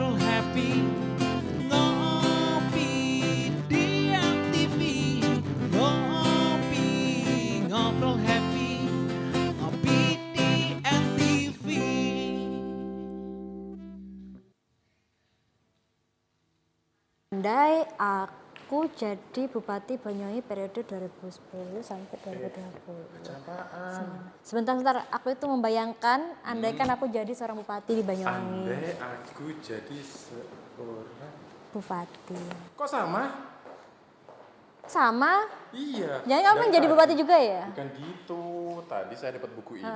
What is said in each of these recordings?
ngobrol happy, ngopi di MTV, ngopi ngobrol happy, ngopi di MTV. Andai aku jadi Bupati Banyuwangi periode 2010 sampai 2030. Sebentar, aku itu membayangkan andaikan aku jadi seorang bupati di Banyuwangi. Andai aku jadi seorang Bupati. Kok sama? Sama? Iya. Jangan kamu Dari jadi tadi. bupati juga ya? Bukan gitu. Tadi saya dapat buku ini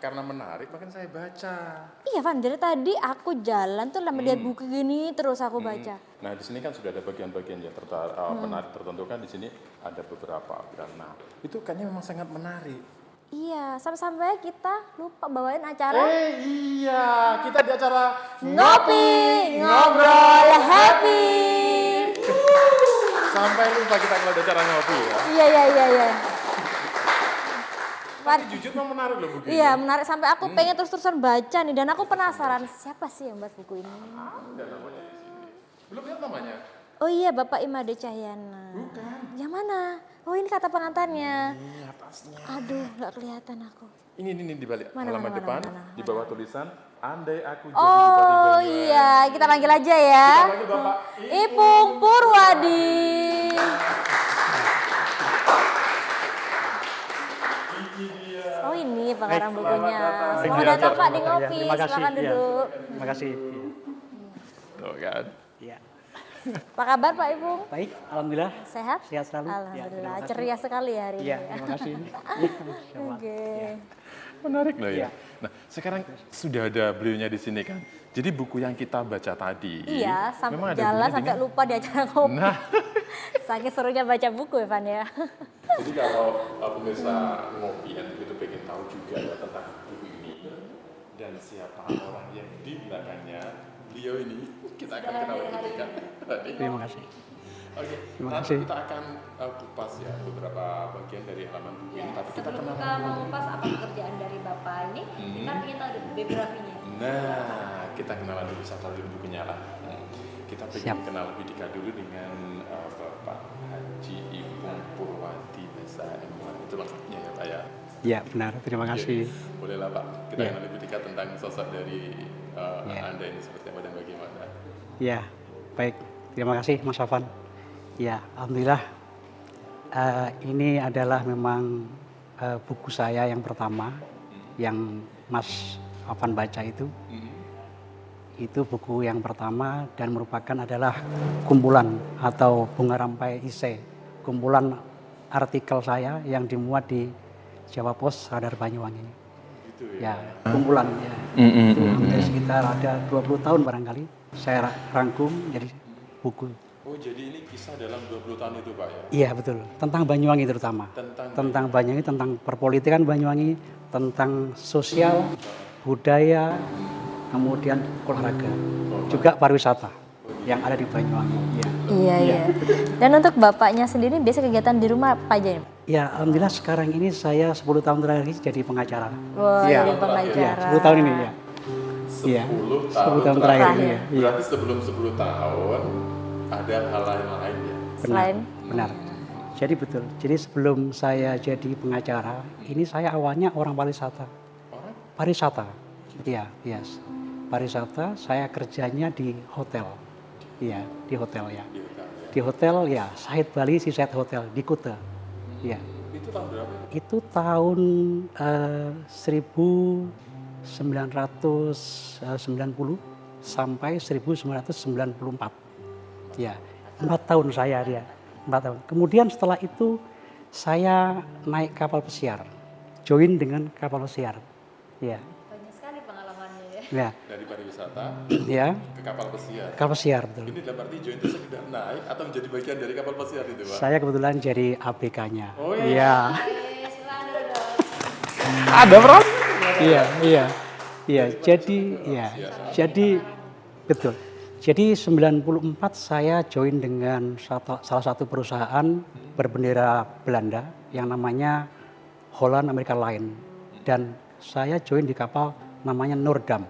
karena menarik, makanya saya baca. Iya Van, dari tadi aku jalan tuh lama lihat buku gini terus aku baca. Nah, di sini kan sudah ada bagian-bagian yang menarik tertentu kan di sini ada beberapa. Nah, itu kayaknya memang sangat menarik. Iya, sampai-sampai kita lupa bawain acara Iya, kita di acara Ngopi, Ngobrol Happy. Sampai lupa kita kalau ada acara ngopi ya. Iya. Tapi jujur memang menarik loh buku Iya, ini. menarik sampai aku pengen terus-terusan baca nih dan aku penasaran siapa sih yang buat buku ini. Ada namanya di sini. Belum lihat namanya? Oh iya, Bapak Imade Cahyana. Bukan. Yang mana? Oh ini kata pengantarnya. Ini atasnya. Aduh, nggak kelihatan aku. Ini di balik Mana, halaman mana, depan, mana. di bawah tulisan Andai aku jadi Oh Bupati Banyuwangi. iya, kita panggil aja ya. Kita panggil Bapak Ipung Purwadi. Ini dia. Oh ini pengarang Baik, bukunya. selamat datang. Selamat datang Pak di Ngopi. Terima kasih. Silakan Iya. duduk. Terima kasih. Tuh kan. Iya. Apa kabar Pak Ipung? Baik, alhamdulillah. Sehat? Sehat selalu. Ya, Alhamdulillah. terima kasih. Ceria sekali ya hari ini. Iya, ya. terima kasih. Oke. Menarik loh ya. Iya. Nah, sekarang sudah ada beliaunya di sini kan. Jadi buku yang kita baca tadi. Iya, memang sampai ada jalan bunyinya sampai dengan- lupa di acara ngopi. Nah, Saking serunya baca buku ya Van ya. jadi kalau pemirsa ngopi yang begitu pengen tahu juga ya tentang buku ini dan siapa orang yang di belakangnya beliau ini, kita akan kenal lebih dekat. Terima kasih. Oke, Terima nanti kasih. kita akan kupas ya beberapa bagian dari halaman buku ini, tapi kita Sebelum kenal kita dulu. mengupas apa pekerjaan dari Bapak ini, kita ingin tahu biografinya. Nah, kita kenalan dulu satu dulu bukunya lah. Kita pengen Siap. kenal lebih dekat dulu dengan Bapak Haji Ipung Purwadi SMM. Itu lengkapnya ya Pak ya? Iya, benar. Terima kasih. Bolehlah Pak, kita Iya. kenal lebih dekat tentang sosok dari Iya. Anda ini seperti apa dan bagaimana. Iya, baik. Terima kasih Mas Afan. Ya, alhamdulillah. Ini adalah memang buku saya yang pertama yang Mas Afan baca itu. Itu buku yang pertama dan merupakan adalah kumpulan atau Bunga Rampai Ise, kumpulan artikel saya yang dimuat di Jawa Pos Radar Banyuwangi. Gitu Ya, kumpulan ya. Itu hampir sekitar ada 20 tahun barangkali saya rangkum jadi buku. Oh, jadi ini kisah dalam 20 tahun itu Pak ya? Iya betul, tentang Banyuwangi terutama. Tentang Banyuwangi, tentang perpolitikan Banyuwangi, tentang sosial, budaya, kemudian olahraga, juga pariwisata yang ada di Banyuwangi. Iya. Dan untuk Bapaknya sendiri biasa kegiatan di rumah apa aja nih? Ya, alhamdulillah sekarang ini saya 10 tahun terakhir ini jadi pengacara. Wah, Iya. jadi pengacara. Iya, 10 tahun ini ya. 10 tahun terakhir ini ya. Iya. Berarti sebelum 10 tahun ada hal lain ya? Selain Benar. Jadi betul. Jadi sebelum saya jadi pengacara, ini saya awalnya orang pariwisata. Orang? Pariwisata. Iya, yes. Pariwisata, saya kerjanya di hotel. Iya, di hotel ya. Di hotel ya? Di hotel ya, Sahid Bali Seaside Hotel di Kuta. Iya. Itu tahun berapa? Itu tahun 1990 sampai 1994. Ya, 4 tahun saya dia. 4 tahun. Kemudian setelah itu saya naik kapal pesiar. Join dengan kapal pesiar. Ya. banyak sekali pengalamannya ya. Ya. Dari pariwisata Ya. ke kapal pesiar. Kapal pesiar betul. Ini dalam arti join itu sekedar naik atau menjadi bagian dari kapal pesiar itu Pak? Saya kebetulan jadi ABK-nya. Oh, iya. Iya. Ada bro? Iya. Jadi betul. Jadi 94 saya join dengan salah satu perusahaan berbendera Belanda yang namanya Holland America Line dan saya join di kapal namanya Noordam.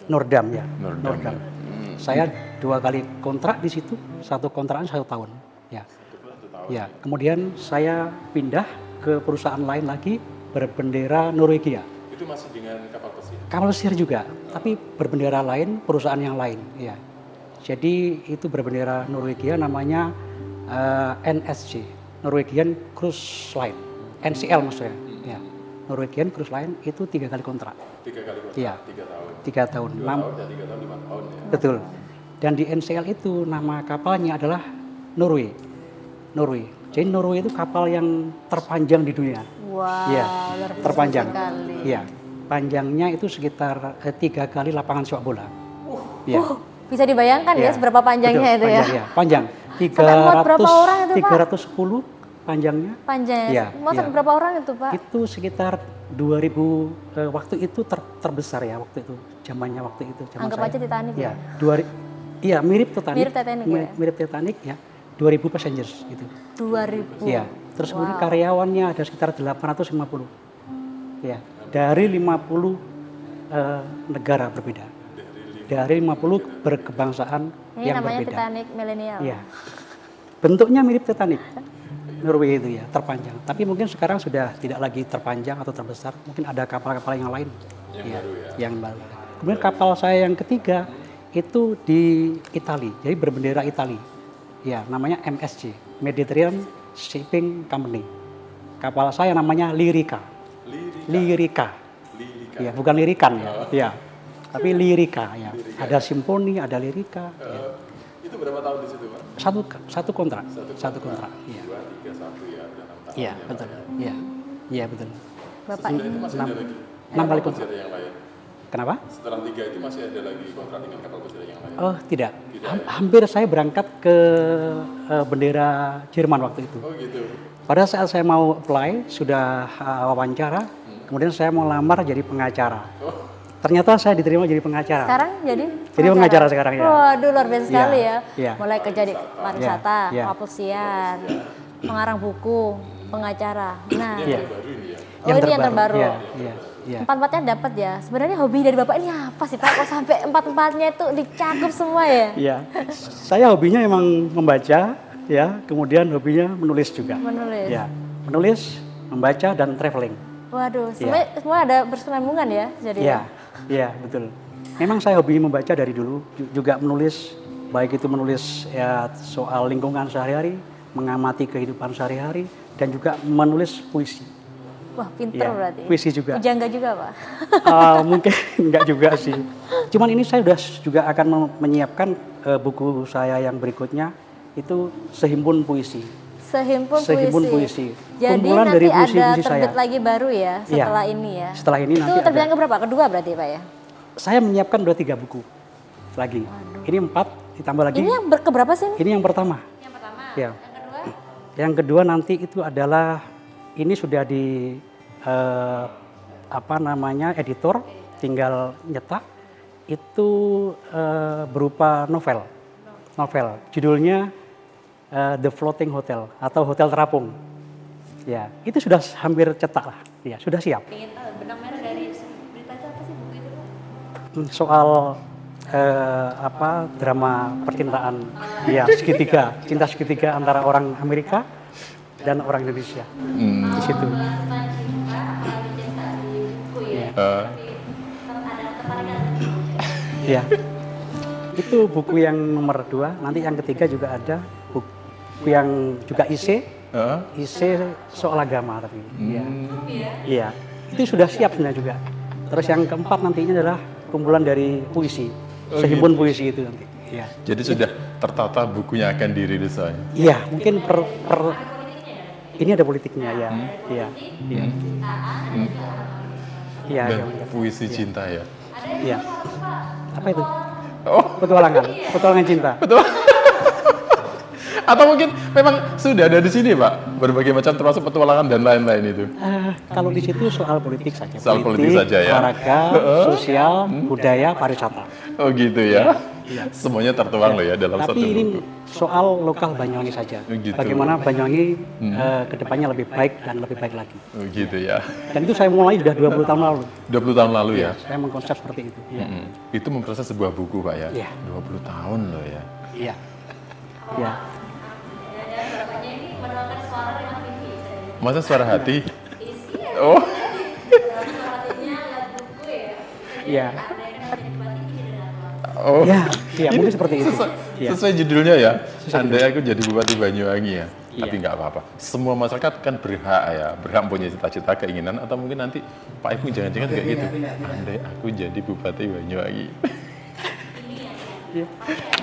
Noordam ya. Noordam. Saya 2 kali kontrak di situ, satu kontrakan 1 tahun. Ya. Ya, kemudian saya pindah ke perusahaan lain lagi berbendera Norwegia. Itu masih dengan kapal pesiar? Kapal pesiar juga, tapi berbendera lain, perusahaan yang lain. Ya. Jadi itu berbendera Norwegia namanya NSC, Norwegian Cruise Line, NCL maksudnya. Ya. Norwegian Cruise Line itu 3 kali kontrak. 3 kali kontrak, Iya. 3 tahun. 3 tahun. 2 tahun dan 3 tahun, 5 tahun ya. Betul. Dan di NCL itu nama kapalnya adalah Norway. Jadi Norway itu kapal yang terpanjang di dunia. Wow, Iya, luar biasa terpanjang. sekali. Iya, panjangnya itu sekitar 3 kali lapangan sepak bola. Iya. Bisa dibayangkan ya Iya. seberapa panjangnya Betul, itu ya? panjang, iya, panjang. Sampai muat berapa orang itu, Pak? 310 panjangnya. Panjangnya. Iya, Mau sampai iya. berapa orang itu, Pak? Itu sekitar 2000 waktu itu terbesar ya waktu itu. Zamannya waktu itu. Zaman Anggap saya. aja Titanic Iya, ya? Iya, mirip Titanic. Mirip Titanic ya? Mirip Titanic ya. 2000 passengers gitu. 2000. Iya. Terus kemudian karyawannya ada sekitar 850. Ya, dari 50 negara berbeda. Dari 50 berkebangsaan Ini yang namanya berbeda. Titanic milenial. Iya. Bentuknya mirip Titanic. Norway itu ya, terpanjang. Tapi mungkin sekarang sudah tidak lagi terpanjang atau terbesar. Mungkin ada kapal-kapal yang lain. Yang Iya, baru ya. Yang baru. Kemudian kapal saya yang ketiga itu di Italia. Jadi berbendera Italia. Ya, namanya MSC, Mediterranean Shipping Company. Kapal saya namanya Lirica. Lirica. Ya, bukan lirikan ya. Ya. Tapi Lirica ya. Ada Simponi, ada Lirica. Ya. Itu berapa tahun di situ, Pak? Satu kontrak. Satu kontrak. Iya. 2, 3, 1 ya, udah 6 tahun. Iya, ya, betul. Pak, ya. Iya. Iya, betul. Bapak Sudah ini itu masih ada lagi? 6 kali Masih kontrak. ada yang lain? Kenapa? Setelah 3 itu masih ada lagi kontrak dengan kapal pesiar yang lain? Oh, tidak. Tidak, ya? Hampir saya berangkat ke bendera Jerman waktu itu. Oh gitu. Pada saat saya mau apply, sudah wawancara, kemudian saya mau lamar jadi pengacara. Ternyata saya diterima jadi pengacara. sekarang jadi pengacara sekarang ya. Waduh, luar biasa sekali Iya, ya. iya. Mulai kerja di pariwisata, Iya, iya. kapal pengarang buku, pengacara. Nah, Iya. Baru ini ya? oh ini yang terbaru. Iya, iya, iya. Empat-empatnya dapat ya. Sebenarnya hobi dari Bapak ini apa sih Pak? Kok sampai empat-empatnya itu dicakup semua ya? Iya. Saya hobinya emang membaca, ya. Kemudian hobinya menulis juga. Menulis. Ya, menulis, membaca dan traveling. Waduh, semua ada berkesinambungan ya jadi. Iya, iya betul. Memang saya hobi membaca dari dulu, juga menulis, baik itu menulis ya soal lingkungan sehari-hari, mengamati kehidupan sehari-hari, dan juga menulis puisi. Wah, pinter Iya, berarti. puisi juga. Pujangga juga Pak. Mungkin enggak juga sih. Cuman ini saya juga akan menyiapkan buku saya yang berikutnya, itu sehimpun puisi. Sehimpun puisi. Jadi Kumpulan nanti dari ada puisi-puisi terbit saya. lagi baru ya setelah Iya. ini ya. Setelah ini Itu nanti terbit ada. yang keberapa? Kedua berarti Pak ya? Saya menyiapkan 2-3 buku lagi. Ini 4 ditambah lagi. Ini yang keberapa sih? Ini yang pertama. Yang pertama. Ya. Yang kedua? Yang kedua nanti itu adalah ini sudah di editor, tinggal nyetak. Itu berupa novel. Judulnya The Floating Hotel atau Hotel Terapung. Ya, itu sudah hampir cetak lah. Ya, sudah siap. Ingin tahu benang merah dari berita itu apa sih buku itu Pak? Soal drama percintaan, ya cinta segitiga antara orang Amerika dan orang Indonesia. Di situ. Ya. Itu buku yang nomor 2. Nanti yang ketiga juga ada buku yang juga IC soal agama tapi. Iya. Iya. Itu sudah siap sebenarnya juga. Terus yang keempat nantinya adalah kumpulan dari puisi, sehimpun puisi itu nanti. Ya. Jadi sudah tertata bukunya akan dirilis saya. Iya, mungkin ini ada politiknya ya. Iya. Iya. Iya. Dan iya. puisi cinta ya. Iya. Apa itu? Oh, Petualangan cinta. atau mungkin memang sudah ada di sini, Pak, berbagai macam termasuk petualangan dan lain-lain itu. Kalau di situ soal politik saja. Soal politik saja ya. Olahraga, sosial, budaya, pariwisata. Oh gitu ya. Semuanya tertuang loh ya dalam satu Tapi ini buku. soal lokal Banyuwangi saja. Gitu. Bagaimana Banyuwangi kedepannya lebih baik dan lebih baik lagi. Oh, gitu ya. Dan itu saya mulai sudah 20 tahun lalu. 20 tahun lalu ya. Saya mengkonsep seperti itu. Ya. Itu memproses sebuah buku Pak ya. Iya. 20 tahun loh ya. Iya. Ya. Masa suara hati? Oh. Iya. Oh. Ya, iya, mungkin seperti itu. Iya. Sesuai judulnya ya. Andai aku jadi Bupati Banyuwangi ya. Tapi nggak apa-apa. Semua masyarakat kan berhak ya, berhak punya cita-cita, keinginan, atau mungkin nanti Pak Ipung jangan-jangan kayak gitu. Andai aku jadi Bupati Banyuwangi.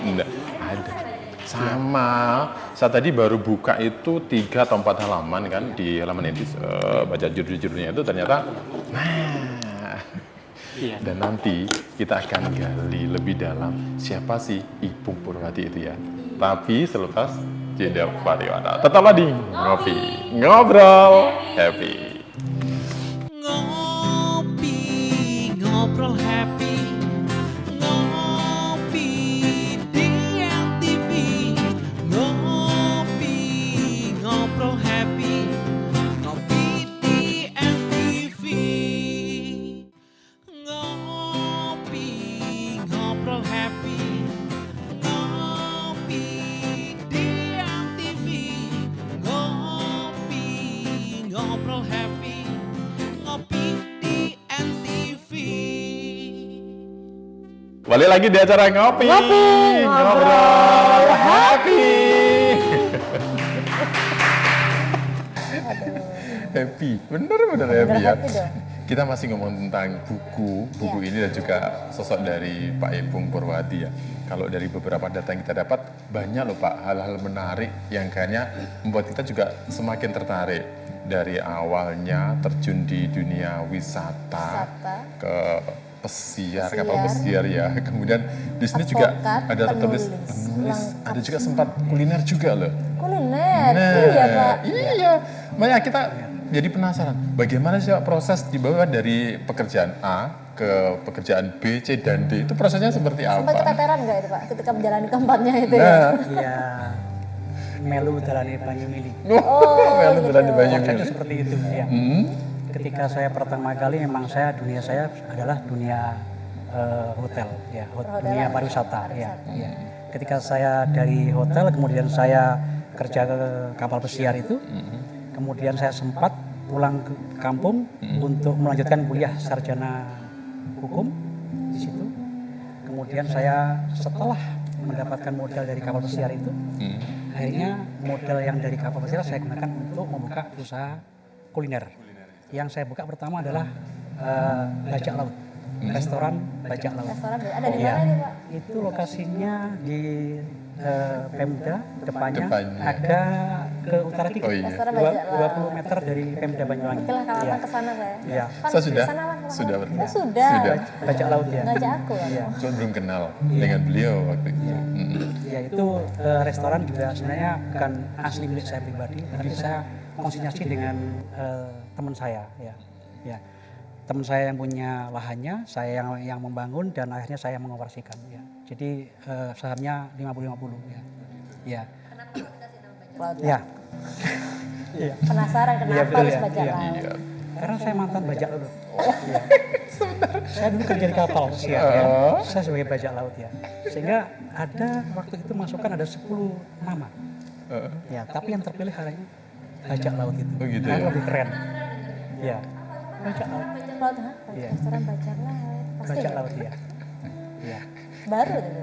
Enggak, ada. Sama. Saya tadi baru buka itu 3 atau 4 halaman kan di halaman ini baca judul-judulnya itu ternyata Iya. dan nanti kita akan gali lebih dalam siapa sih Ipung Purwati itu ya. Tapi selepas jeda pariwara. Tetaplah di Ngopi Ngobrol Happy. Ngopi, ngobrol happy. Ngopi di MTV. Ngopi, ngobrol happy. Ngopi di MTV. Ngopi, ngobrol happy. Ngopi di MTV. Ngopi, ngobrol happy. Ngopi di MTV. Balik lagi di acara Ngopi Ngobrol Happy. Happy, bener-bener happy ya. happy dong. Kita masih ngomong tentang buku ini dan juga sosok dari Pak Ipung Purwati ya. Kalau dari beberapa data yang kita dapat, banyak loh Pak hal-hal menarik yang kayaknya membuat kita juga semakin tertarik. Dari awalnya terjun di dunia wisata. Ke pesiar, kapal pesiar ya. Kemudian di sini juga Advokat, ada tertulis penulis, ada juga sempat kuliner juga loh. Kuliner, Nah, iya Pak. iya. Makanya kita jadi penasaran, bagaimana sih Pak, proses dibawa dari pekerjaan A ke pekerjaan B, C, dan D. Itu prosesnya seperti Sempat apa? keteteran nggak itu Pak ketika menjalani keempatnya itu ya? Nah, Iya. Melu dalane banyu mili. melu bulan di Banyuwangi. Konsepnya seperti itu. Ya. Ketika saya pertama kali memang dunia saya adalah dunia hotel, ya, dunia pariwisata, ya. Ketika saya dari hotel, kemudian saya kerja ke kapal pesiar itu, kemudian saya sempat pulang ke kampung untuk melanjutkan kuliah sarjana hukum di situ. Kemudian saya setelah mendapatkan modal dari kapal pesiar itu, akhirnya modal yang dari kapal pesiar saya gunakan untuk membuka usaha kuliner. Yang saya buka pertama adalah bajak laut, restoran bajak laut. Restoran ada di Iya. mana nih Pak? Itu lokasinya di Pemda, depannya Depannya. agak ke utara dikit. Oh iya. Restoran bajak laut. 20 meter dari Pemda Banyuwangi. Oke lah Iya. kapan ke sana saya. Iya. Pan, Saya sudah, kesana, Pan, sudah kapan? pernah. Oh, sudah. Bajak laut ya. Ngajak aku kan. Iya. Cuma belum kenal dengan beliau waktu itu. Ya itu restoran juga sebenarnya bukan asli milik saya pribadi, tapi saya konsinyasi dengan teman saya, ya. Teman saya yang punya lahannya, saya yang membangun dan akhirnya saya mengoperasikan, ya. Jadi sahamnya 50-50, ya. Ya. Laut. Ya. Iya. Penasaran Iya, kenapa betul harus ya. bajak Iya. laut? Iya. Karena saya mantan bajak laut. Ya. Saya dulu kerja di kapal pesiar, ya. Saya sebagai bajak laut, ya. Sehingga ada waktu itu masukan ada 10 nama. Ya, tapi yang terpilih hanya bajak laut itu. Oh, gitu Karena ya? lebih keren. Ya. Bajak laut. Bajak laut, ha? Iya. Restoran bajak laut. Pasti Bajak ya? laut, ya. Ya. Baru itu.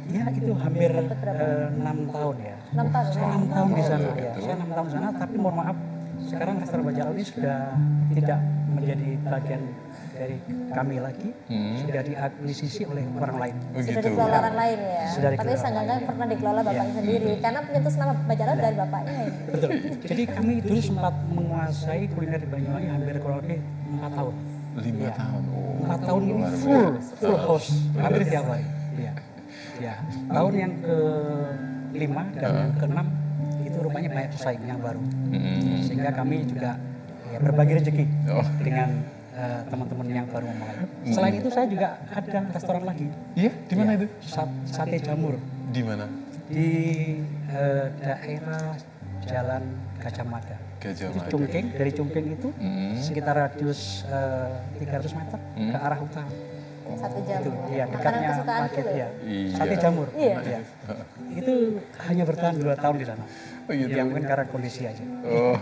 Ya, itu hampir 6 tahun ya. 6 tahun. Saya 6 tahun di sana, ya. Saya 6 tahun di sana, tapi mohon maaf, sekarang restoran bajak laut ini sudah tidak menjadi bagian dari kami lagi, sudah diakuisisi oleh orang lain. Oh Sudah gitu. dikelola orang lain ya. Sudah Tapi dikelola seenggaknya orang pernah dikelola bapaknya sendiri. Karena penyetus nama bajak laut dari bapaknya ini. Betul. Jadi kami dulu sempat menguasai kuliner di Banyuwangi hampir kurang lebih 4 tahun. 5 Iya. tahun. Oh, 4 tahun ini luar full host, hampir tiap hari. Iya. Ya. Tahun yang ke-5 dan yang ke-6 itu rupanya banyak pesaing yang baru. Sehingga kami juga ya, berbagi rezeki Oh. dengan teman-teman yang baru memulai. Selain itu saya juga ada restoran lagi. Iya, di mana Iya, itu? Sate Jamur Di mana? di daerah Jalan Gajah Mada. Gajah Di Mada. Cungking, dari Cungking itu Mm. sekitar radius 300 meter ke arah utara. Satu jam. Itu, iya, Makanan dekatnya kesukaanku Market, loh. ya. Iya. Sate Jamur. Iya. Iya. Itu hanya bertahan 2 tahun di sana. Oh gitu. Ya mungkin karena kondisi aja. Oh,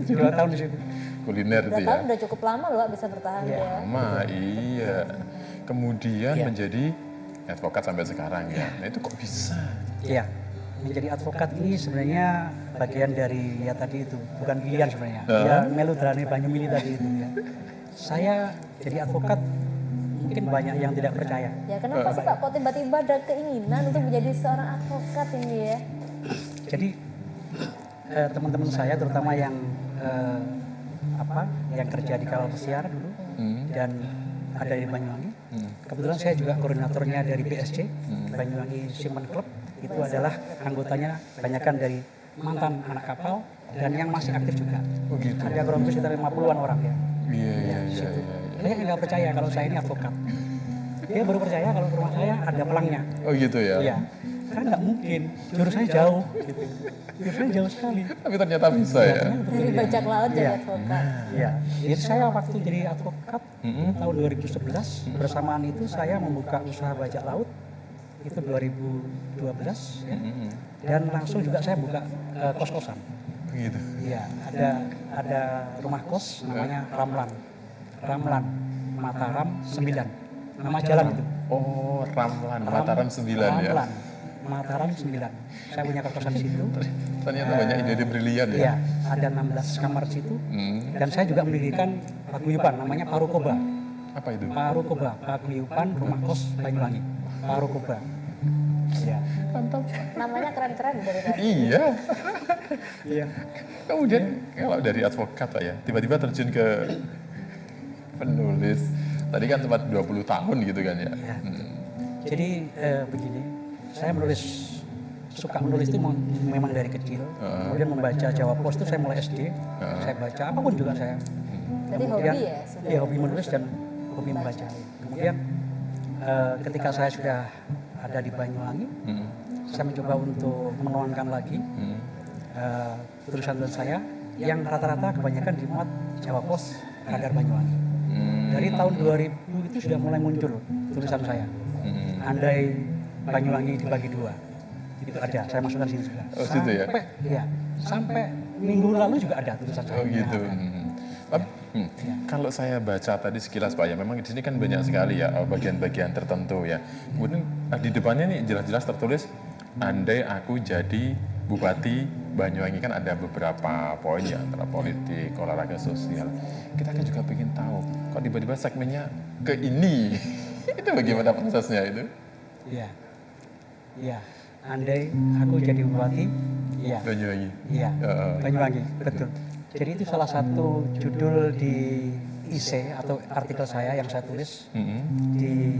2 tahun di situ. kuliner itu 2 ya. tahun udah cukup lama loh bisa bertahan Iya. ya. Lama, iya. Kemudian Iya. menjadi advokat sampai sekarang ya. Nah itu kok bisa? Iya. Menjadi advokat ini sebenarnya bagian dari ya tadi itu, bukan pilihan sebenarnya. Ya melodrama Banyumili tadi itu ya. Saya jadi advokat mungkin banyak yang tidak percaya. Ya kenapa sih Pak kok tiba-tiba ada keinginan untuk menjadi seorang advokat ini ya? Jadi teman-teman saya terutama yang yang kerja di kawal pesiar dulu dan ada di Banyuwangi. Kebetulan saya juga koordinatornya dari BSC, Banyuwangi Seaman Club. Itu adalah anggotanya kebanyakan dari mantan anak kapal dan yang masih aktif juga. Oh gitu. Ada kurang lebih sekitar 50-an orang ya. Iya, iya, Di iya, situ. iya. Dia nggak percaya kalau saya ini advokat. Dia baru percaya kalau rumah saya ada pelangnya. Oh gitu ya. Iya. Karena nggak mungkin, jurusannya jauh. Gitu. Jurusannya jauh sekali. Tapi ternyata bisa ya. Dari bajak laut jadi Iya. advokat. Iya. Jadi saya waktu jadi advokat tahun 2011 bersamaan itu saya membuka usaha bajak laut itu 2012 ya. Dan langsung juga saya buka kos-kosan. Gitu. Iya, ada rumah kos namanya Ramlan Mataram 9. Nama jalan itu. Oh, Ramlan, Mataram 9 ya. Ramlan Mataram 9. Saya punya kos-kosan di situ. Ternyata banyak ide-ide brilian ya. Iya, ada 16 kamar di situ. Dan saya juga mendirikan paguyuban namanya Parukoba. Apa itu? Parukoba, paguyuban rumah kos Banyuwangi. Parukoba. Iya. Namanya keren-keren dari tadi. Iya. Iya. Kemudian kalau dari advokat Pak ya, tiba-tiba terjun ke penulis. Tadi kan sempat 20 tahun gitu kan ya. Ya. Jadi begini, saya suka menulis itu memang dari kecil. Kemudian membaca Jawa Pos itu saya mulai SD. Saya baca apapun juga saya. Jadi Kemudian, hobi ya sudah. iya, hobi menulis dan hobi membaca. Kemudian ketika saya sudah ada di Banyuwangi, saya mencoba untuk menuangkan lagi tulisan-tulisan saya yang rata-rata kebanyakan dimuat Jawa Pos Radar Banyuwangi. Dari tahun 2000 itu sudah mulai muncul tulisan saya. Andai Banyuwangi dibagi 2. Itu ada, saya masukkan sini juga. Oh, situ ya? Iya, sampai minggu lalu juga ada tulisan saya. Oh gitu. Kalau saya baca tadi sekilas Pak ya, memang di sini kan banyak sekali ya bagian-bagian tertentu ya. Kemudian di depannya nih jelas-jelas tertulis, andai aku jadi Bupati Banyuwangi, kan ada beberapa poin ya antara politik, olahraga, sosial. Kita kan juga ingin tahu, kok tiba-tiba segmennya ke ini. Itu bagaimana prosesnya itu? Iya, iya. Andai aku jadi bupati, iya. Banyuwangi. Iya, Banyuwangi, betul. Jadi itu salah satu judul di IC atau artikel saya yang saya tulis di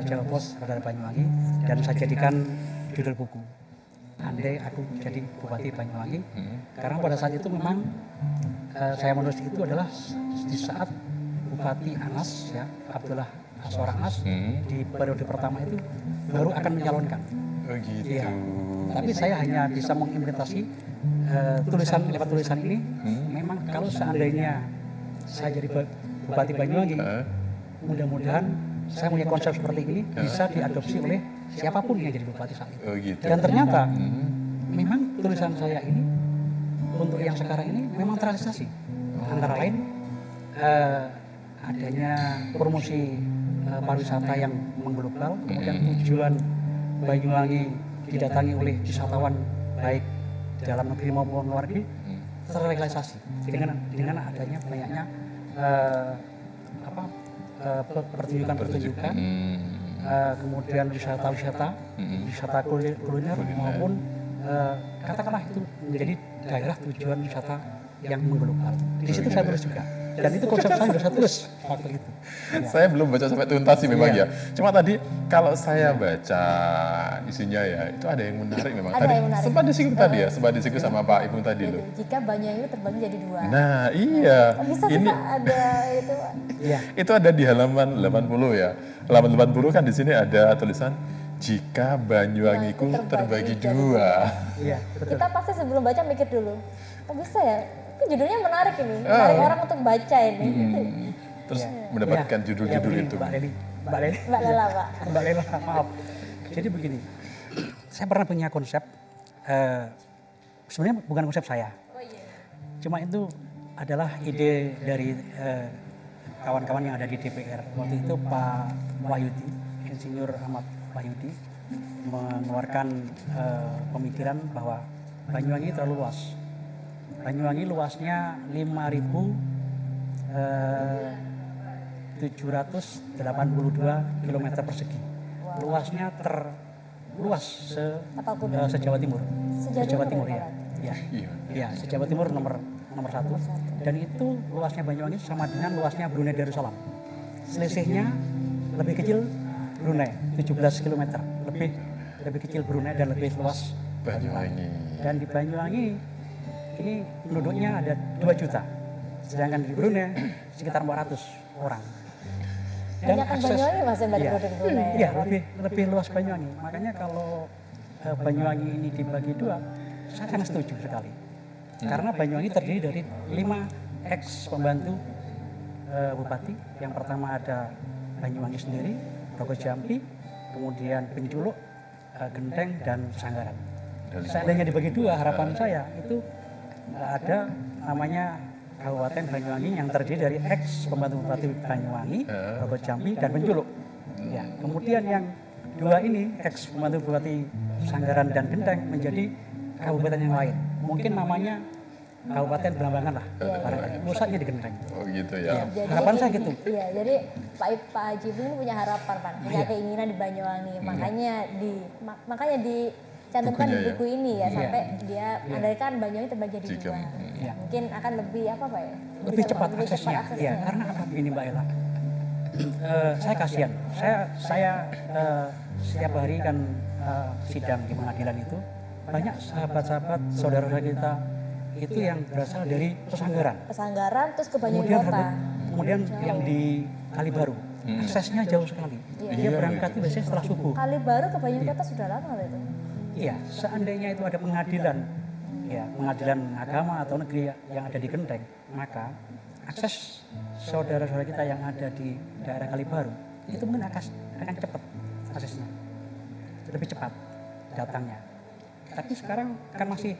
Jawa Pos Radar Banyuwangi dan saya jadikan judul buku. Andai aku jadi Bupati Banyuwangi, karena pada saat itu memang saya menulis itu adalah di saat Bupati Anas ya, Abdullah Aswar Anas di periode pertama itu baru akan menyalonkan. Oh gitu. Iya. Tapi saya hanya bisa mengimplementasi lewat tulisan ini. Memang kalau seandainya saya jadi Bupati Banyuwangi, mudah-mudahan saya punya konsep seperti ini bisa diadopsi oleh siapapun yang jadi bupati saat itu. Oh gitu. Dan ternyata memang tulisan saya ini untuk yang sekarang ini memang terrealisasi. Antara lain adanya promosi pariwisata yang mengglobal, kemudian tujuan Banyuwangi didatangi oleh wisatawan baik dalam negeri maupun luar negeri terrealisasi dengan adanya banyaknya pertunjukan-pertunjukan, kemudian wisata-wisata, wisata kuliner maupun katakanlah itu menjadi daerah tujuan wisata yang mengglobal. Di situ saya tulis juga. Dan itu konsep saya sudah saya tulis waktu itu. Saya belum baca sampai tuntas sih memang ya. Cuma tadi kalau saya baca isinya ya, itu ada yang menarik memang. Ada Tadi yang menarik. sempat disinggung tadi ya, sempat disinggung sama Pak Ibu tadi loh. Jika Banyuwangi terbagi jadi dua. Nah iya, Bisa sih ini Pak, ada itu Pak. Iya. itu ada di halaman 80 ya. Halaman 80 kan di sini ada tulisan jika Banyuwangiku terbagi dua. Iya, betul. Kita pasti sebelum baca mikir dulu, kok bisa ya? Kan judulnya menarik ini, menarik orang untuk baca ini. Terus mendapatkan judul-judul begini, itu. Mbak Leli. Mbak Lela Pak. Mbak Lela, maaf. Jadi begini, saya pernah punya konsep, sebenarnya bukan konsep saya. Cuma itu adalah ide dari kawan-kawan yang ada di DPR. Waktu itu Pak Wahyudi, Insinyur Ahmad Wahyudi, mengeluarkan pemikiran bahwa Banyuwangi terlalu luas. Banyuwangi luasnya 5.782 km persegi. Luasnya terluas se-Jawa Timur. Se-Jawa Timur ya. Ya, ya se-Jawa Timur nomor satu. Dan itu luasnya Banyuwangi sama dengan luasnya Brunei Darussalam. Selisihnya lebih kecil Brunei, 17 km. Lebih kecil Brunei dan lebih luas Banyuwangi. Dan di Banyuwangi ini penduduknya ada 2 juta. Sedangkan di Brunei sekitar 400 orang. Dan Banyak kan Banyuwangi Mas yang dari penduduk Brunei. Iya, lebih luas Banyuwangi. Makanya kalau Banyuwangi ini dibagi dua, saya sangat setuju sekali. Karena Banyuwangi terdiri dari 5 ex pembantu bupati. Yang pertama ada Banyuwangi sendiri, Rogo Jampi, kemudian Penculuk, Genteng, dan Sanggaran. Seandainya dibagi dua, harapan saya itu ada namanya Kabupaten Banyuwangi yang terdiri dari ex pembantu bupati Banyuwangi, Rogo Jampi, dan Penculuk. Ya, kemudian yang dua ini ex pembantu bupati Sanggaran dan Genteng menjadi kabupaten yang lain. Mungkin namanya Kabupaten Belambangan lah, pusatnya di Genteng. Oh gitu ya. Harapan saya gitu. Iya, jadi Pak Haji ini punya harapan Pak, punya keinginan di Banyuwangi. Makanya dicantumkan di Bukunya buku ini ya, Iya. sampai dia andaikan Banyuwangi terbagi jadi Jika, dua. Iya. Mungkin akan lebih apa Pak ya? Lebih Bisa cepat lebih aksesnya. cepat Ya, karena apa begini Mbak Ella? Saya kasihan. Saya setiap hari kan sidang di pengadilan itu banyak sahabat-sahabat saudara kita itu yang berasal dari Pesanggaran. Pesanggaran terus ke Banyuwangi Kota. Kemudian yang di Kalibaru, aksesnya jauh sekali. Dia berangkat itu biasanya setelah subuh. Kali baru ke Banyuwangi Kota sudah lama loh itu. Iya, seandainya itu ada pengadilan, ya pengadilan agama atau negeri yang ada di Genteng, maka akses saudara-saudara kita yang ada di daerah Kalibaru itu mungkin akan cepat aksesnya, lebih cepat datangnya. Tapi sekarang kan masih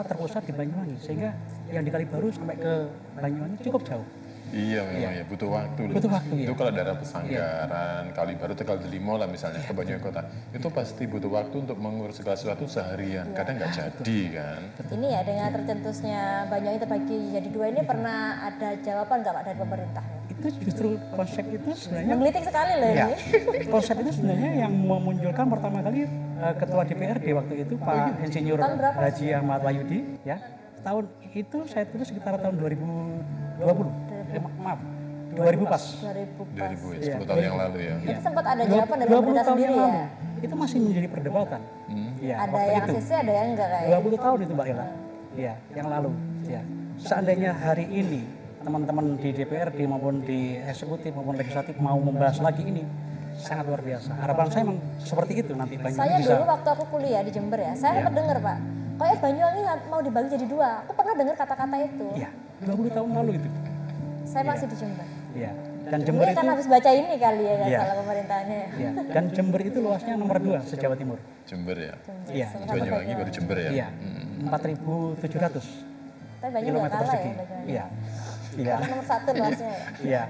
terpusat di Banyuwangi, sehingga yang di Kalibaru sampai ke Banyuwangi cukup jauh. Iya memang ya, butuh waktu. loh. Butuh waktu, Itu ya. kalau daerah Pesanggaran, Kalibaru, Tegal Delimo lah misalnya, ke Banyuwangi Kota. Itu pasti butuh waktu untuk mengurus segala sesuatu seharian. Kadang nggak jadi kan. Ini ya dengan tercetusnya Banyuwangi terbagi jadi dua ini pernah ada jawaban nggak Pak dari pemerintah? Itu justru konsep itu sebenarnya Menggelitik sekali loh ya, ini. konsep itu sebenarnya yang memunculkan pertama kali Ketua DPRD waktu itu Pak Insinyur Tahun berapa? Haji Ahmad Wahyudi ya. Tahun itu saya tulis sekitar tahun 2020. Maaf, 2000 pas. 2000 pas. 2000 ya, 10 tahun yang lalu ya. Itu sempat ada jawaban dari 20 pemerintah tahun sendiri yang lalu. ya. Itu masih menjadi perdebatan. Ya, Ada waktu yang itu. ACC, ada yang enggak kayak. 20 tahun itu Mbak Ella. Ya, yang lalu. Ya. Seandainya hari ini teman-teman di DPRD maupun di eksekutif maupun legislatif mau membahas lagi ini, sangat luar biasa. Harapan saya memang seperti itu nanti Banyuwangi Saya bisa. dulu waktu aku kuliah di Jember ya, saya sempat dengar Pak, kayak Banyuwangi mau dibagi jadi dua. Aku pernah dengar kata-kata itu. Ya, 20 tahun lalu itu. Saya masih di Jember. Ya. Dan Jember Ini itu kan habis baca ini kali ya, nggak Iya. salah pemerintahnya. ya, dan Jember itu luasnya nomor 2 se-Jawa Timur. Jember ya. Iya. Banyuwangi baru Jember ya. Iya. 4.700 Tapi banyak nggak kilometer kalah ya persegi. Banyuwangi. Iya. Iya. Nomor satu luasnya ya. Iya.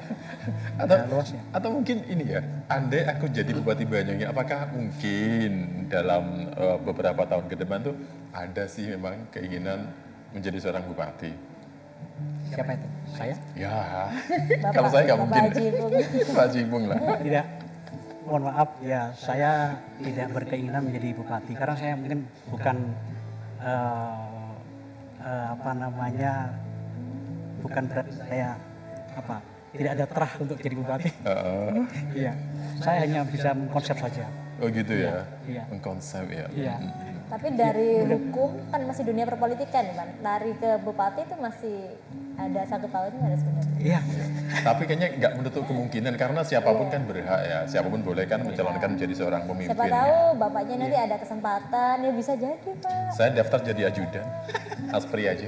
Atau Ya, luasnya. atau mungkin ini ya, andai aku jadi Bupati Banyuwangi, apakah mungkin dalam beberapa tahun ke depan tuh ada sih memang keinginan menjadi seorang bupati? Siapa itu? Saya? Ya, kalau saya nggak Bapak mungkin. Haji Bung. Pak Cibung lah. Tidak. Mohon maaf ya, saya tidak berkeinginan menjadi bupati karena saya mungkin bukan apa namanya bukan berarti saya tidak ada terah untuk jadi bupati. Iya, saya hanya bisa mengkonsep saja. Oh gitu ya, Iya. mengkonsep ya. Iya. Tapi dari hukum kan masih dunia perpolitikan ya, Pak. Lari ke bupati itu masih ada 1 tahunnya ada sebenarnya. Iya. Tapi kayaknya nggak menutup kemungkinan karena siapapun kan berhak ya, siapapun boleh kan mencalonkan menjadi seorang pemimpin. Siapa tahu bapaknya nanti ada kesempatan, ya bisa jadi Pak. Saya daftar jadi ajudan, aspri aja.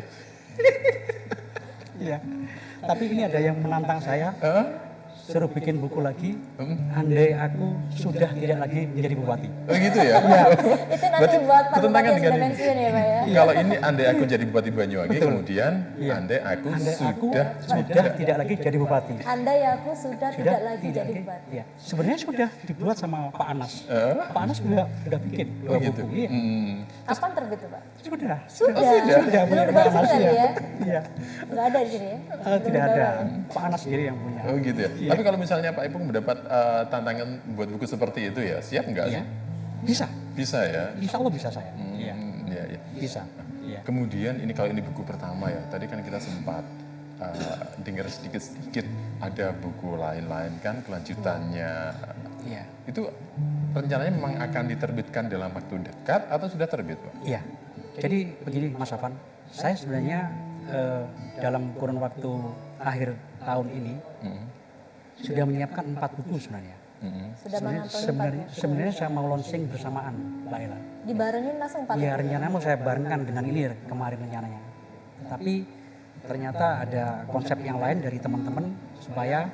Iya. Tapi ini ada yang menantang saya, suruh bikin buku lagi, andai aku sudah tidak lagi menjadi bupati. Oh gitu ya? Itu nanti buat Pak bertentangan Bupati yang dengan sudah ini. pensiun ya Pak ya. Kalau ini andai aku jadi bupati Banyuwangi, Betul. kemudian Iya. andai aku Andai aku sudah tidak lagi jadi bupati. Andai aku sudah tidak lagi jadi bupati. Iya. Sebenarnya sudah dibuat sama Pak Anas. Pak Anas sudah bikin Oh 2 gitu. buku. Iya. Kapan terbit tuh Pak? Sudah. Sudah. Sudah punya Menurut Pak Bapak Anas tadi ya? Iya. Nggak ada di sini ya? Tidak ada. Pak Anas sendiri yang punya. Oh gitu ya. Tapi kalau misalnya Pak Ipung mendapat tantangan buat buku seperti itu ya, siap nggak Iya. sih? Bisa. Bisa ya. Insya Allah bisa saya. Iya. Iya, iya. Bisa. Iya. Kemudian ini kalau ini buku pertama ya, tadi kan kita sempat dengar sedikit-sedikit ada buku lain-lain kan kelanjutannya. Iya. Itu rencananya memang akan diterbitkan dalam waktu dekat atau sudah terbit, Pak? Iya. Jadi begini Mas Afan, saya sebenarnya dalam kurun waktu akhir tahun ini sudah menyiapkan 4 buku sebenarnya. Sudah mengantongi 4 buku. Sebenarnya saya mau launching bersamaan, Mbak Ella. Dibarengin langsung 4 Iya, buku. rencananya mau saya barengkan dengan ini kemarin rencananya. Tapi ternyata ada konsep yang lain dari teman-teman supaya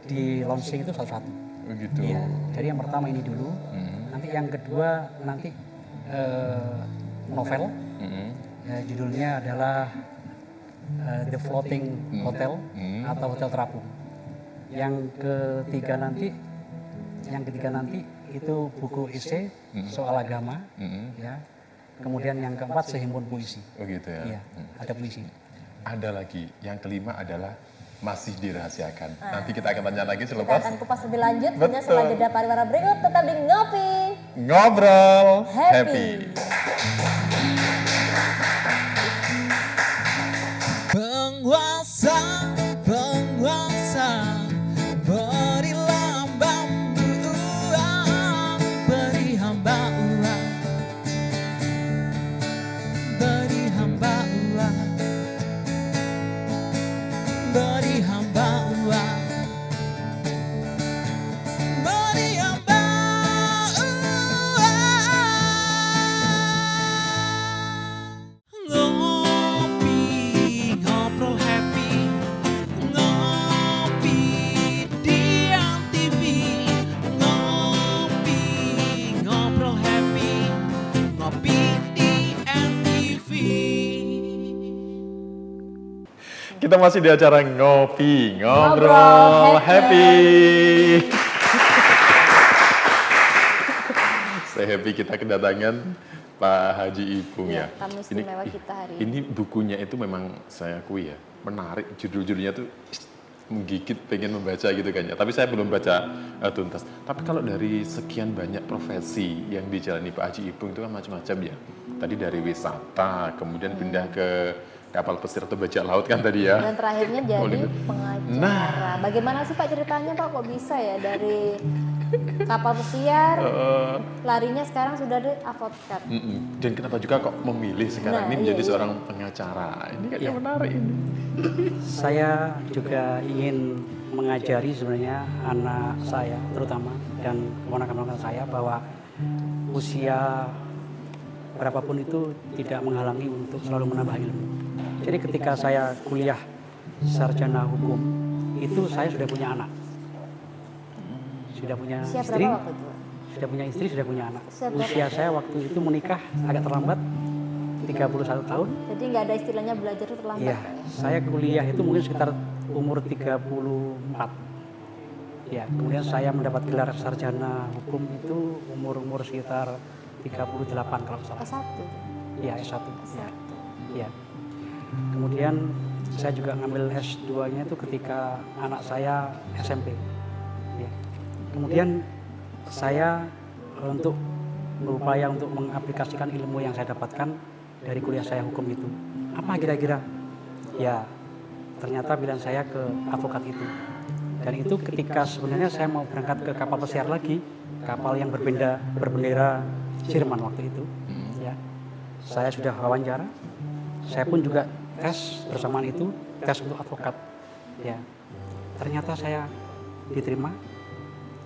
di launching itu satu-satu. Begitu. Iya. Jadi yang pertama ini dulu, nanti yang kedua nanti novel. Judulnya adalah The Floating Hotel atau Hotel Terapung. Yang ketiga nanti itu buku esai soal agama, ya. Kemudian yang keempat sehimpun puisi. Oh gitu ya. Iya, ada puisi. Ada lagi, yang kelima adalah masih dirahasiakan. Nanti kita akan tanya lagi Kita selepas akan kupas lebih lanjut. Betul. Punya setelah jeda pariwara berikut tetap di Ngopi. ngobrol Happy. Penguasa, penguasa, berilah bambu uang, beri hamba uang, beri hamba uang, beri hamba uang, beri hamba uang. Ngopi, ngobrol happy, ngopi di TV, ngopi, ngobrol happy, ngopi di TV. Kita masih di acara Ngopi, Ngobrol Ngobrol Happy. Saya happy kita kedatangan Pak Haji Ipung ya. Tamu istimewa kita hari ini. Ini bukunya itu memang saya akui ya, menarik. Judul-judulnya tuh menggigit, pengen membaca gitu kan ya. Tapi saya belum baca tuntas. Tapi kalau dari sekian banyak profesi yang dijalani Pak Haji Ipung itu kan macam-macam ya. Tadi dari wisata, kemudian pindah ke kapal pesir atau bajak laut kan tadi ya. Dan terakhirnya jadi Politik. pengacara. Nah. Bagaimana sih Pak ceritanya Pak kok bisa ya dari kapal pesiar larinya sekarang sudah di avokat. Dan kenapa juga kok memilih sekarang Nah, ini menjadi iya. seorang pengacara? Ini kayaknya menarik ini. Saya juga ingin mengajari sebenarnya anak saya terutama dan keponakan-keponakan saya bahwa usia berapapun itu tidak menghalangi untuk selalu menambah ilmu. Jadi ketika saya kuliah sarjana hukum itu saya sudah punya anak, sudah punya Siap istri, berapa waktu itu Pak? sudah punya istri, sudah punya anak. Usia berapa? Usia saya waktu itu menikah agak terlambat, 31 tahun. Jadi nggak ada istilahnya belajar itu terlambat Iya, Pak ya? saya kuliah itu mungkin sekitar umur 34. Ya, kemudian saya mendapat gelar sarjana hukum itu umur sekitar 38 kalau nggak salah. S1. Iya, S1. S1. Iya. Kemudian saya juga ngambil S2-nya itu ketika anak saya SMP. Ya. Kemudian saya untuk berupaya untuk mengaplikasikan ilmu yang saya dapatkan dari kuliah saya hukum itu. Apa kira-kira ya ternyata pilihan saya ke advokat itu. Dan itu ketika sebenarnya saya mau berangkat ke kapal pesiar lagi, kapal yang berbendera Jerman waktu itu, ya. Saya sudah wawancara, saya pun juga tes bersamaan itu, tes untuk advokat, ya. Ternyata saya diterima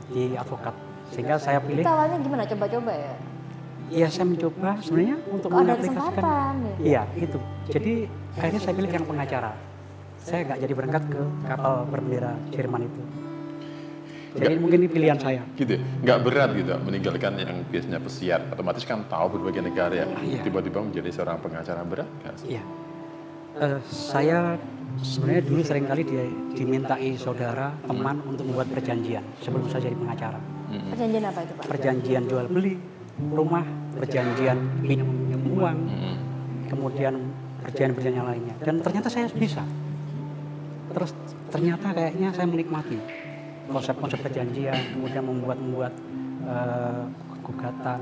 di advokat, sehingga saya pilih. Itu awalnya gimana? Coba-coba ya? Iya, saya mencoba sebenarnya untuk Kok ada mengaplikasikan. kesempatan ya? Iya, itu. Jadi akhirnya saya pilih yang pengacara. Saya nggak jadi berangkat ke kapal berbendera Jerman itu. Jadi mungkin ini pilihan saya. Gitu ya? Nggak berat gitu meninggalkan yang biasanya pesiar, otomatis kan tahu berbagai negara ya. Iya. Tiba-tiba menjadi seorang pengacara, berat nggak sih? Iya. Saya sebenarnya dulu seringkali dimintai saudara, teman untuk membuat perjanjian sebelum saya jadi pengacara. Perjanjian apa itu Pak? Perjanjian jual beli rumah, perjanjian minum uang, kemudian perjanjian lainnya. Dan ternyata saya bisa. Terus ternyata kayaknya saya menikmati konsep-konsep perjanjian, kemudian membuat gugatan,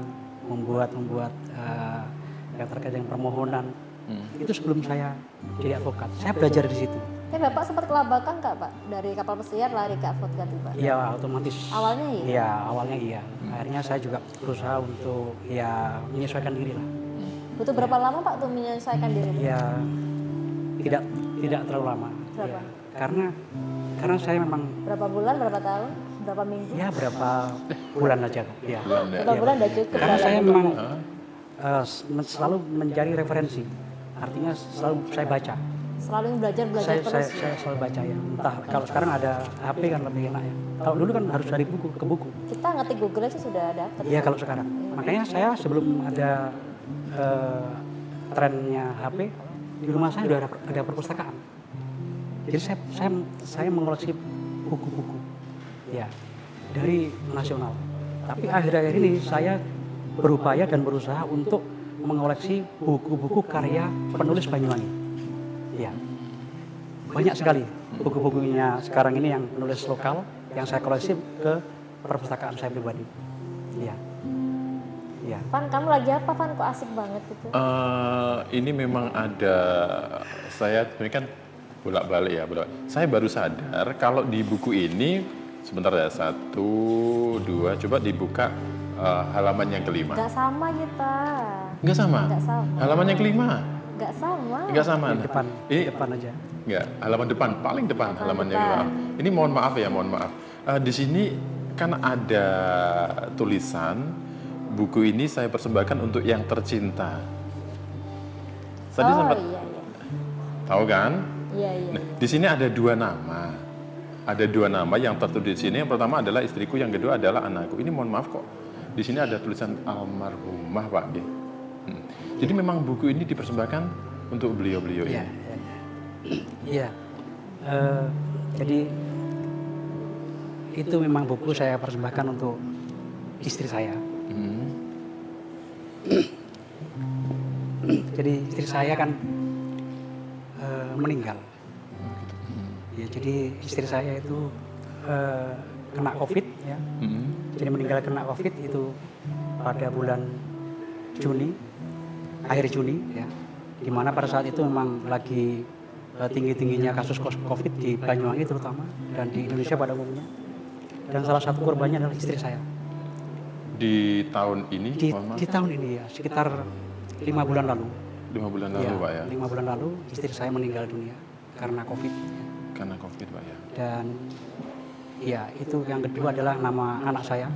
membuat yang terkait dengan permohonan. Itu sebelum saya jadi advokat. Saya belajar di situ. Tapi Bapak sempat kelabakan nggak Pak? Dari kapal pesiar lari ke advokat itu Pak? Iya, otomatis. Awalnya iya? Iya, awalnya iya. Akhirnya saya juga berusaha untuk ya menyesuaikan diri lah. Butuh berapa lama Pak untuk menyelesaikan diri? Ya tidak terlalu lama. Berapa? Ya, karena saya memang Berapa bulan, berapa tahun, berapa minggu? ya berapa bulan aja. Ya. Bulan ya. Berapa bulan udah cukup? Karena dalam saya untuk- memang selalu mencari referensi. Artinya selalu saya baca. selalu belajar Saya terus. selalu baca ya. Entah kalau sekarang ada HP kan lebih enak ya. Kalau dulu kan harus dari buku ke buku. Kita ngetik Google aja sudah dapat. Iya kalau sekarang. Makanya saya sebelum ada trennya HP, di rumah saya sudah ada perpustakaan. Jadi saya mengoleksi buku-buku, ya dari nasional. Tapi akhir-akhir ini saya berupaya dan berusaha untuk mengoleksi buku-buku karya penulis Banyuwangi. Ya, banyak sekali buku-bukunya sekarang ini yang penulis lokal yang saya koleksi ke perpustakaan saya pribadi. Ya. Ya. Van, kamu lagi apa Van? Kok asik banget gitu? Ini memang ada, saya sebenarnya kan bolak-balik ya. Saya baru sadar kalau di buku ini, sebentar ya, 1, 2, coba dibuka halaman yang kelima. Gak sama kita. Nggak sama? Nggak sama. Halaman yang kelima? Gak sama. Nggak sama? Yang depan, Ini depan aja. nggak, halaman depan, paling depan halaman yang depan. kelima. Ini mohon maaf ya, mohon maaf. Di sini kan ada tulisan, buku ini saya persembahkan untuk yang tercinta. Tadi Oh sempat iya iya. tahu kan? Iya iya. Nah, di sini ada 2 nama. Ada 2 nama yang tertulis di sini. Yang pertama adalah istriku, yang kedua adalah anakku. Ini mohon maaf kok. Di sini ada tulisan almarhumah, Pak. Jadi memang buku ini dipersembahkan untuk beliau-beliau Iya. ini. Iya. Jadi itu memang buku saya persembahkan untuk istri saya. Hmm. Jadi istri saya kan meninggal. Ya, jadi istri saya itu kena COVID ya. Hmm. Jadi meninggal kena COVID itu pada bulan Juni, akhir Juni ya. Di mana pada saat itu memang lagi tinggi-tingginya kasus COVID di Banyuwangi terutama dan di Indonesia pada umumnya. Dan salah satu korbannya adalah istri saya. Di tahun ini, mohon maaf, Di tahun ini ya, sekitar 5 bulan lalu. 5 bulan lalu, Pak ya. 5 bulan lalu istri saya meninggal dunia karena COVID. Karena COVID, Pak ya. Dan ya itu yang kedua adalah nama anak saya.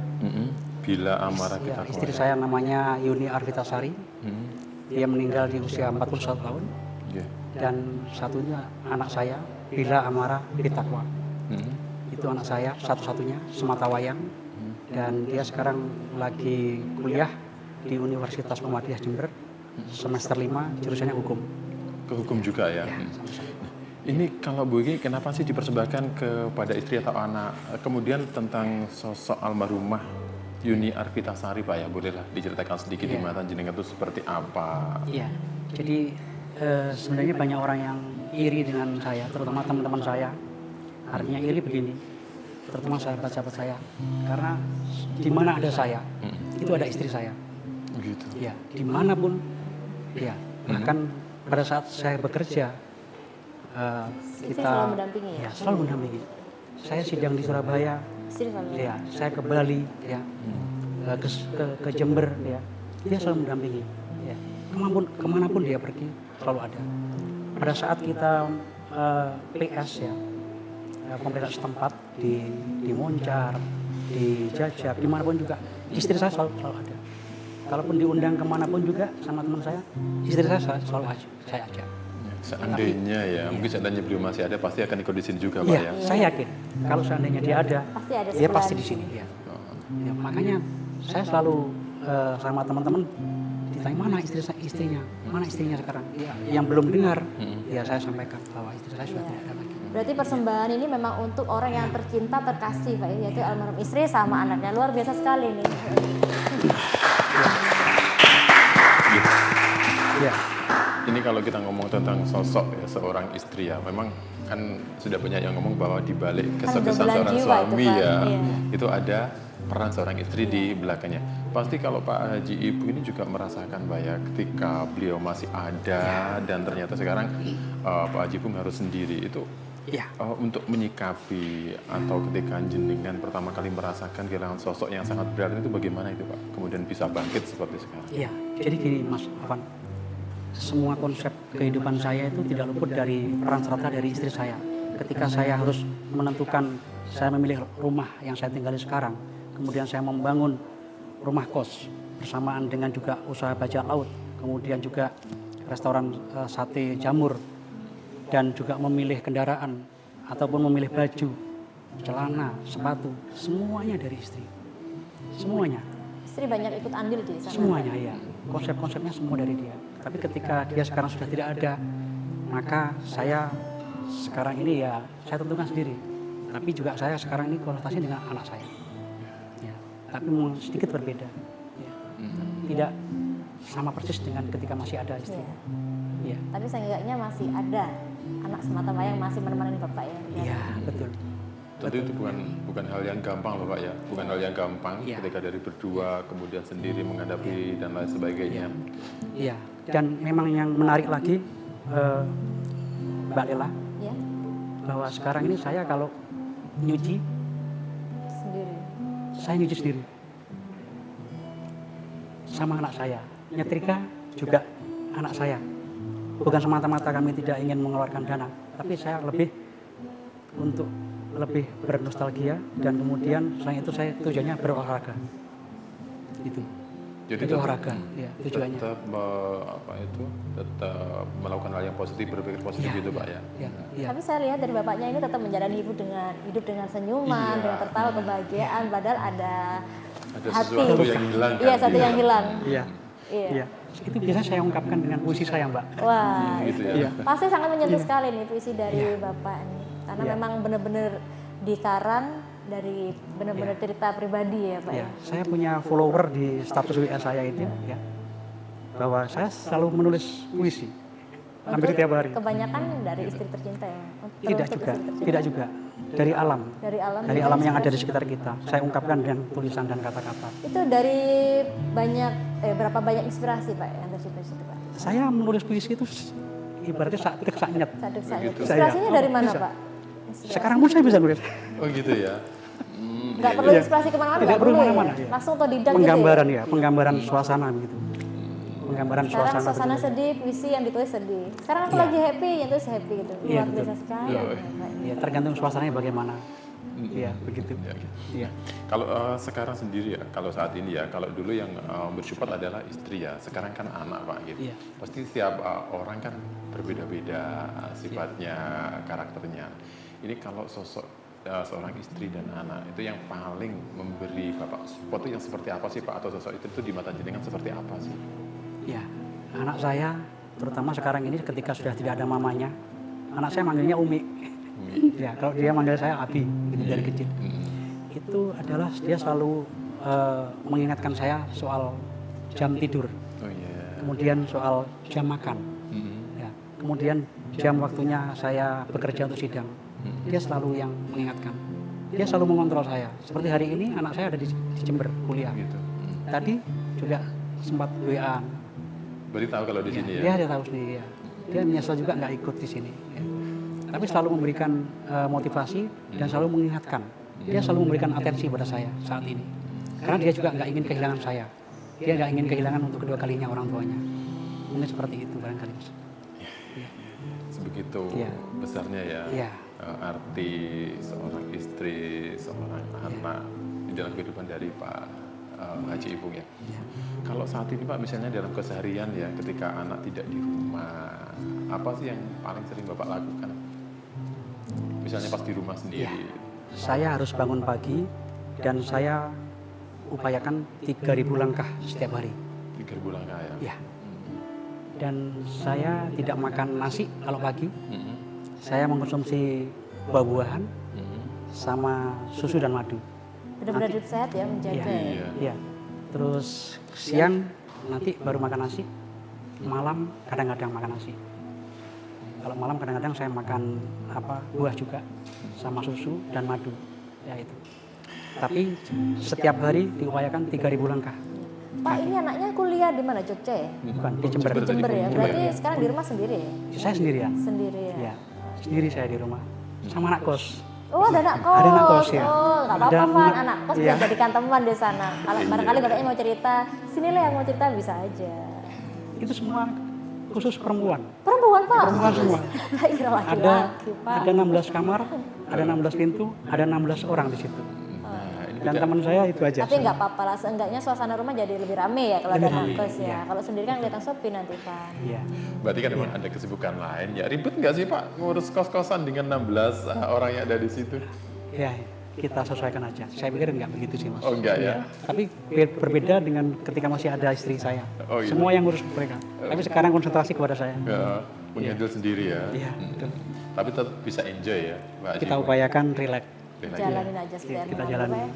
Bila Amara Ya, kita istri saya namanya Yuni Arvitasari. Dia meninggal di usia 41 tahun. Iya. Dan satunya anak saya Bila Amara Pitakwa. Itu anak saya satu-satunya sematawayang. Dan dia sekarang lagi kuliah di Universitas Muhammadiyah Jember semester 5 jurusannya hukum. Ke hukum juga ya. Ini kalau Bu Iki, kenapa sih dipersembahkan kepada istri atau anak? Kemudian tentang sosok almarhumah Yuni Arvitasari, Pak ya, bolehlah diceritakan sedikit di mata jenengan itu seperti apa? Iya. Jadi sebenarnya banyak orang yang iri dengan saya, terutama teman-teman saya. Artinya iri begini, terutama sahabat-sahabat saya. Karena di mana ada saya, itu ada istri saya. Gitu. Ya, dimanapun, ya. Bahkan pada saat saya bekerja, Istri kita selalu mendampingi ya? ya selalu mendampingi. Saya sidang di Surabaya, Istri selalu. ya saya ke Bali, ya ke Jember, ya dia selalu mendampingi. Ya. Kemanapun dia pergi selalu ada. Pada saat kita PS ya pemerintah setempat di Moncar, di Jajak, dimanapun juga istri saya selalu ada. Kalaupun diundang kemanapun juga sama teman saya, istri saya selalu saya ajak. Seandainya ya, mungkin seandainya beliau masih ada, pasti akan ikut di sini juga Pak Iya, ya. saya yakin kalau seandainya dia ada, Pasti ada dia pasti sebelah di sini. Ya. Ya, makanya saya selalu sama teman-teman ditanya mana istrinya, mana istrinya sekarang. Ya, yang belum dengar, ya saya sampaikan bahwa istri saya sudah tidak ada lagi. Berarti persembahan ini memang untuk orang yang tercinta, terkasih Pak, yaitu almarhum istri sama anaknya. Luar biasa sekali nih. Ya, Ini kalau kita ngomong tentang sosok ya, seorang istri ya, memang kan sudah banyak yang ngomong bahwa di balik kesuksesan belahan seorang jiwa itu, suami Pak. ya, Iya. itu ada peran seorang istri di belakangnya. Pasti kalau Pak Haji Ibu ini juga merasakan bahwa ya, ketika beliau masih ada dan ternyata sekarang Pak Haji Ibu harus sendiri, itu ya. untuk menyikapi atau ketika jenengan pertama kali merasakan kehilangan sosok yang sangat berat itu bagaimana itu Pak? Kemudian bisa bangkit seperti sekarang. Iya, jadi gini Mas Afan, semua konsep kehidupan saya itu tidak luput dari peran serta dari istri saya. Ketika saya harus menentukan, saya memilih rumah yang saya tinggali sekarang, kemudian saya membangun rumah kos bersamaan dengan juga usaha bajak laut, kemudian juga restoran sate jamur, dan juga memilih kendaraan ataupun memilih baju, celana, sepatu, semuanya dari istri. Semuanya. Istri banyak ikut andil di sana. Semuanya ya, konsep-konsepnya semua dari dia. Tapi ketika dia sekarang sudah tidak ada, maka saya sekarang ini ya saya tentukan sendiri. Tapi juga saya sekarang ini konsultasi dengan anak saya. Ya, tapi sedikit berbeda. Ya. Tidak sama persis dengan ketika masih ada istri. Iya. Ya, Tapi seenggaknya masih ada anak semata wayang masih menemani Bapak ya. ya betul. Tentu itu bukan hal yang gampang loh Pak ya, bukan hal yang gampang Iya. ketika dari berdua kemudian sendiri menghadapi dan lain sebagainya. Iya. Dan memang yang menarik lagi Mbak Lela, Ya, bahwa sekarang ini saya kalau nyuci, sendiri. saya nyuci sendiri. Sama anak saya. Nyetrika juga anak saya. Bukan semata-mata kami tidak ingin mengeluarkan dana, tapi saya lebih untuk lebih bernostalgia dan kemudian selain itu saya tujuannya berolahraga. Itu. Jadi Itu olahraga, ya, tujuannya. tetap tetap melakukan hal yang positif, berpikir positif Iya, gitu Pak ya. Ya, ya. Tapi saya lihat dari bapaknya ini tetap menjalani hidup dengan senyuman, Iya. dengan tertawa, kebahagiaan, padahal ada hati. Sesuatu yang hilang kan? Iya, satu yang hilang. Iya. Iya. Iya. Itu biasa saya ungkapkan dengan puisi saya, Mbak. Wah, Gitu ya. Iya. pasti sangat menyentuh sekali nih puisi dari Bapak nih. Karena Iya. memang benar-benar dikarang dari benar-benar cerita pribadi ya Pak Ya, ya. saya punya follower di status WA saya itu ya. Bahwa saya selalu menulis puisi. Hampir tiap hari. Kebanyakan dari istri tercinta ya. Tidak Teruntuk juga, istri tercinta. tidak juga. Dari alam. Dari alam. Dari alam yang ada di sekitar kita. Saya ungkapkan dengan tulisan dan kata-kata. Itu dari berapa banyak inspirasi Pak yang tercipta di situ Pak? Saya menulis puisi itu ibaratnya sak dek sak nyet. Saduk saya. Begitu. Inspirasinya dari mana Bisa. Pak? Sekarang pun saya bisa nulis. Oh gitu ya. Nggak perlu inspirasi kemana-mana, Tidak nggak perlu perlu ya? kemana-mana, ya. Langsung otodidak gitu Penggambaran ya? ya, penggambaran suasana begitu. Penggambaran Sekarang suasana. suasana begitu. sedih, puisi yang ditulis sedih. Sekarang aku Iya. lagi happy, yang tulis happy gitu. Iya, Luar betul. biasa sekali. Iya, ya, Pak. Ya, tergantung suasananya bagaimana. Iya, begitu. Ya, gitu. Iya. Kalau sekarang sendiri ya, kalau saat ini ya, kalau dulu yang bersyukur adalah istri ya, sekarang kan anak Pak gitu. Iya. Pasti setiap orang kan berbeda-beda sifatnya, karakternya. Ini kalau sosok seorang istri dan anak itu yang paling memberi Bapak support itu yang seperti apa sih Pak, atau sosok itu di mata jenengan seperti apa sih? Ya, anak saya terutama sekarang ini ketika sudah tidak ada mamanya, anak saya manggilnya Umi. Ya, kalau dia manggil saya Abi gitu, dari kecil. Itu adalah dia selalu mengingatkan saya soal jam tidur, Oh iya. kemudian soal jam makan, ya, kemudian jam waktunya saya bekerja untuk sidang. Dia selalu yang mengingatkan. Dia selalu mengontrol saya. Seperti hari ini anak saya ada di Jember kuliah. Gitu. Tadi juga sempat WA. Berarti tahu kalau di sini ya. Dia tahu sendiri ya. Dia menyesal juga nggak ikut di sini. Ya. tapi selalu memberikan motivasi dan selalu mengingatkan. Dia selalu memberikan atensi pada saya saat ini. Karena dia juga nggak ingin kehilangan saya. Dia nggak ingin kehilangan untuk kedua kalinya orang tuanya. Mungkin seperti itu barangkali, Mas. Sebegitu Iya. besarnya ya Iya. arti seorang istri, seorang anak di dalam kehidupan dari Pak Haji Ipung ya. Iya. Kalau saat ini Pak, misalnya dalam keseharian ya, ketika anak tidak di rumah, apa sih yang paling sering Bapak lakukan? Misalnya pas di rumah sendiri. Iya. Saya harus bangun pagi dan saya upayakan 3.000 langkah setiap hari. 3.000 langkah ya. Ya. Dan saya tidak makan nasi kalau pagi. Mhm. Saya mengkonsumsi buah-buahan Mhm. sama susu dan madu. Benar-benar hidup sehat ya, menjaga ya. Iya. Iya. Terus siang nanti baru makan nasi. Malam kadang-kadang makan nasi. Kalau malam kadang-kadang saya makan buah juga sama susu dan madu. Ya itu. Tapi setiap hari diupayakan 3.000 langkah. Pak, ini anaknya kuliah di mana? Jogja ya? Bukan di Jember. Jember. Jember ya? Jember, Berarti ya. sekarang di rumah sendiri ya? Saya sendirian. Sendiri ya? Ya, sendiri saya di rumah. Sama anak kos. Oh, ada anak kos. Ada anak kos, ya. Oh, nggak apa-apa, Ada Van. anak- Anak kos iya. bisa jadikan teman di sana. Kalau Iya. barangkali bapaknya mau cerita, sinilah yang mau cerita bisa aja. Itu semua khusus perempuan. Perempuan, Pak? Perempuan semua. Kira Ada laki-laki, Pak. ada 16 kamar, ada 16 pintu, ada 16 orang di situ. Nah, ini Dan juga teman saya itu aja. Tapi nggak apa-apa lah, seenggaknya suasana rumah jadi lebih rame ya kalau ada Lebih anak rame, kos ya. iya. Kalau sendiri kan kelihatan sepi nanti, Pak. Iya. berarti kan memang ada kesibukan lain ya. Ribet nggak sih Pak ngurus kos-kosan dengan 16 orang yang ada di situ? Ya, kita sesuaikan aja. Saya pikir enggak begitu sih, Mas. Oh, enggak ya? Tapi berbeda dengan ketika masih ada istri saya. Oh, iya. Semua yang ngurus mereka. Tapi sekarang konsentrasi kepada saya. Ya, menghandle sendiri ya. Iya, betul. Tapi tetap bisa enjoy ya, Pak Haji. Kita upayakan relax. Relax. Jalanin aja seperti Kita yang jalani, Pak ya.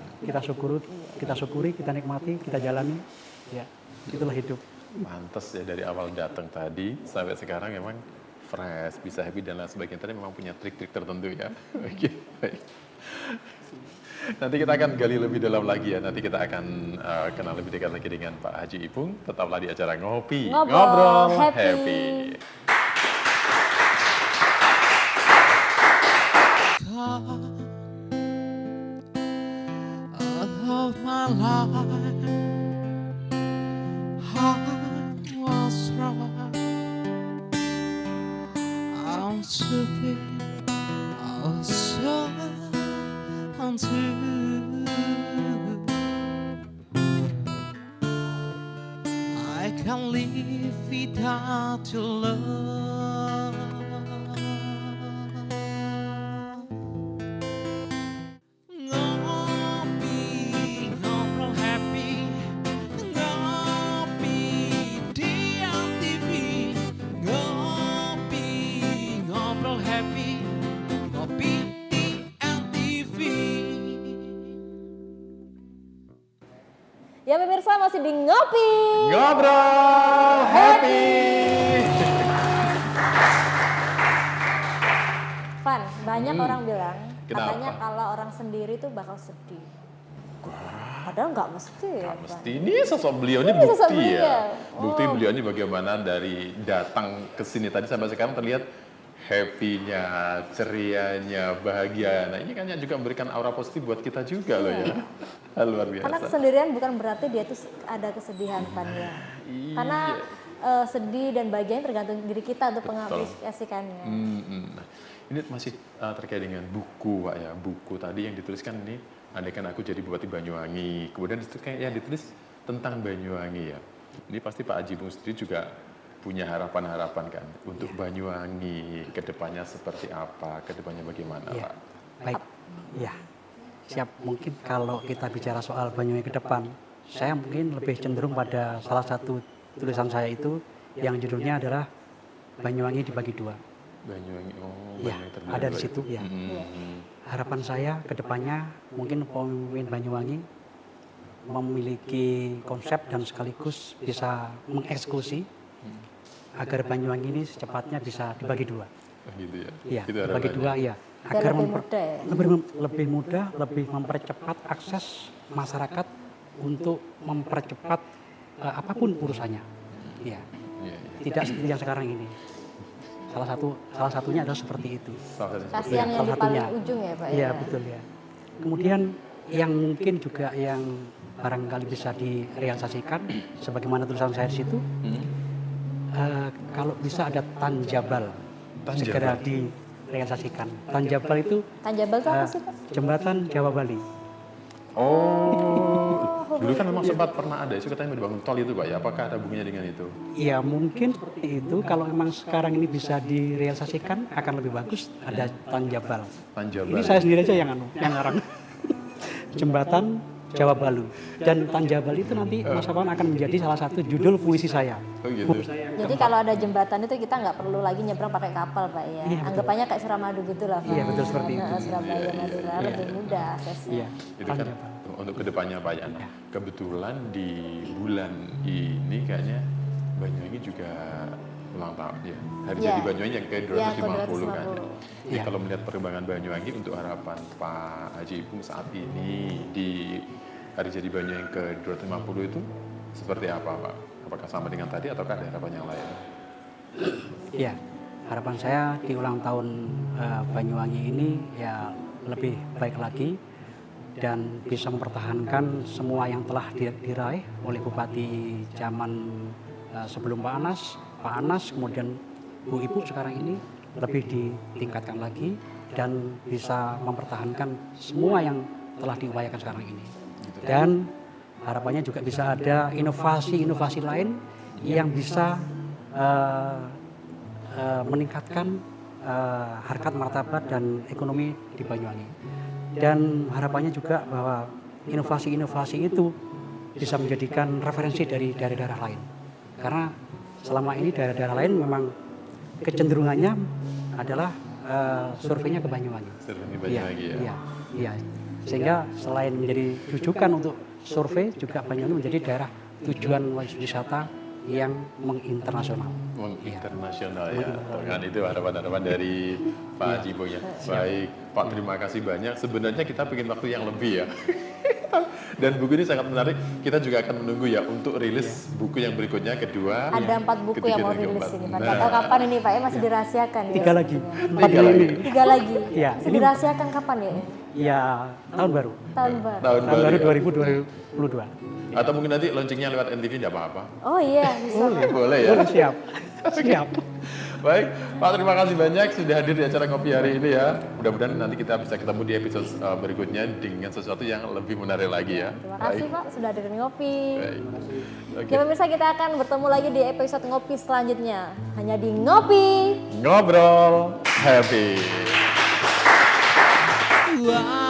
kita syukuri, kita nikmati, kita jalani. Ya, itulah hidup. Pantes ya dari awal datang tadi sampai sekarang memang fresh, bisa happy dan lain sebagainya. Tadi memang punya trik-trik tertentu ya. Oke, baik. Nanti kita akan gali lebih dalam lagi ya. Nanti kita akan kenal lebih dekat lagi dengan Pak Haji Ipung. Tetaplah di acara Ngopi, Ngobrol Happy. Happy. Of my life, I was right. I'm stupid, I was so untrue. I can't live without your love. Ngopi, ngobrol happy. Ngopi di MTV. Ngopi, ngobrol happy. Ngopi di MTV. Ya pemirsa, masih di Ngopi. Ngobrol Happy. Van, banyak orang bilang Kenapa? katanya kalau orang sendiri tuh bakal sedih. Padahal nggak mesti ya, Van. Mesti ini sosok beliau ini Ini sosok bukti beliau. ya. Bukti Oh. beliau ini bagaimana dari datang ke sini tadi sampai sekarang terlihat happy-nya, cerianya, bahagia. Nah ini kan yang juga memberikan aura positif buat kita juga loh ya. Luar Karena biasa. kesendirian bukan berarti dia tuh ada kesedihan, Van ya. Iya. Karena sedih dan bahagia tergantung diri kita untuk mengapresiasikannya. Nah, ini masih terkait dengan buku Pak ya. Buku tadi yang dituliskan ini, andaikan aku jadi Bupati Banyuwangi. Kemudian yang ditulis tentang Banyuwangi ya. Ini pasti Pak Haji Ipung sendiri juga punya harapan-harapan kan untuk Banyuwangi ke depannya seperti apa, ke depannya bagaimana Iya. Pak? Baik. Ya. Siap. Mungkin kalau kita bicara soal Banyuwangi ke depan, saya mungkin lebih cenderung pada salah satu tulisan saya itu yang judulnya adalah Banyuwangi dibagi dua. Banyuwangi, oh Ya, Banyuwangi terbagi ada di dua situ ya. ya. Harapan saya ke depannya mungkin pemimpin Banyuwangi memiliki konsep dan sekaligus bisa mengeksekusi agar Banyuwangi ini secepatnya bisa dibagi dua. Oh, gitu ya. Iya, Itu dibagi harapannya. dua ya. Biar Agar lebih mudah ya? lebih mudah, lebih mempercepat akses masyarakat untuk mempercepat apapun urusannya. Ya, Iya, iya. tidak seperti yang sekarang ini. salah satunya adalah seperti itu. Salah satu. Kasihan yang salah di paling satunya. ujung ya Pak Iya ya. betul ya. Kemudian yang mungkin juga yang barangkali bisa direalisasikan, sebagaimana tulisan saya di situ, kalau bisa ada tanjabal, segera direalisasikan. Tanjabal itu Tanjabal itu apa sih Pak? jembatan Jawa Bali. Oh, dulu kan memang sempat pernah ada isu katanya mau dibangun tol itu Pak ya. Apakah ada hubungannya dengan itu? Ya mungkin seperti itu. Kalau memang sekarang ini bisa direalisasikan akan lebih bagus. Ada Tanjabal. Tanjabal. Ini saya sendiri aja yang ngarang. Jembatan Jawa Balu. Dan Tanjabal itu nanti Mas Afwan akan menjadi salah satu judul puisi saya. Oh gitu. Jadi kalau ada jembatan itu kita nggak perlu lagi nyebrang pakai kapal Pak ya. Iya, Anggapannya kayak Suramadu gitu lah Pak. Iya, betul seperti itu. Surabaya, Madura lebih mudah aksesnya. Iya. Itu kan untuk kedepannya Pak Yan. Kebetulan di bulan ini kayaknya Banyuwangi juga ulang tahun ya. Hari Iya. jadi Banyuwangi yang ke-250 Iya, kan. ke-250. Jadi Iya. kalau melihat perkembangan Banyuwangi untuk harapan Pak Haji Ipung saat ini di hari jadi Banyuwangi ke-250 itu seperti apa Pak? Apakah sama dengan tadi ataukah ada harapan yang lain? Ya, harapan saya di ulang tahun Banyuwangi ini ya lebih baik lagi dan bisa mempertahankan semua yang telah diraih oleh Bupati zaman sebelum Pak Anas, kemudian Bu Ibu sekarang ini lebih ditingkatkan lagi dan bisa mempertahankan semua yang telah diupayakan sekarang ini. Dan harapannya juga bisa ada inovasi-inovasi lain yang bisa meningkatkan harkat martabat dan ekonomi di Banyuwangi. Dan harapannya juga bahwa inovasi-inovasi itu bisa menjadikan referensi dari daerah-daerah lain. Karena selama ini daerah-daerah lain memang kecenderungannya adalah surveinya ke Banyuwangi. Survei Banyuwangi ya. Iya, iya. Sehingga selain menjadi rujukan untuk survei, juga Banyuwangi menjadi daerah tujuan wisata yang menginternasional. Menginternasional ya. Kan itu harapan-harapan dari Pak Haji Ipung ya. Baik, Pak terima kasih banyak. Sebenarnya kita ingin waktu yang lebih ya. Dan buku ini sangat menarik. Kita juga akan menunggu ya untuk rilis buku yang berikutnya kedua. Ada 4 buku ketiga, yang mau dan rilis keempat. ini Pak. Nah. Nggak tahu kapan ini Pak ya, masih dirahasiakan. ya 3 lagi. sepertinya. 4 Tiga lagi. ini. 3 lagi. Iya, Masih ini- dirahasiakan kapan ya? Ya, tahun baru. Tahun baru. Tahun Tahun baru baru. 2022. Atau mungkin nanti launchingnya lewat NTV tidak apa-apa. Oh iya, bisa. Boleh ya. Siap. Siap. Baik, Pak terima kasih banyak sudah hadir di acara ngopi hari ini ya. Mudah-mudahan nanti kita bisa ketemu di episode berikutnya dengan sesuatu yang lebih menarik lagi ya. Terima kasih Pak sudah hadir di Ngopi. Baik. Oke. Ya pemirsa, kita akan bertemu lagi di episode Ngopi selanjutnya. Hanya di Ngopi. Ngobrol happy. Wow.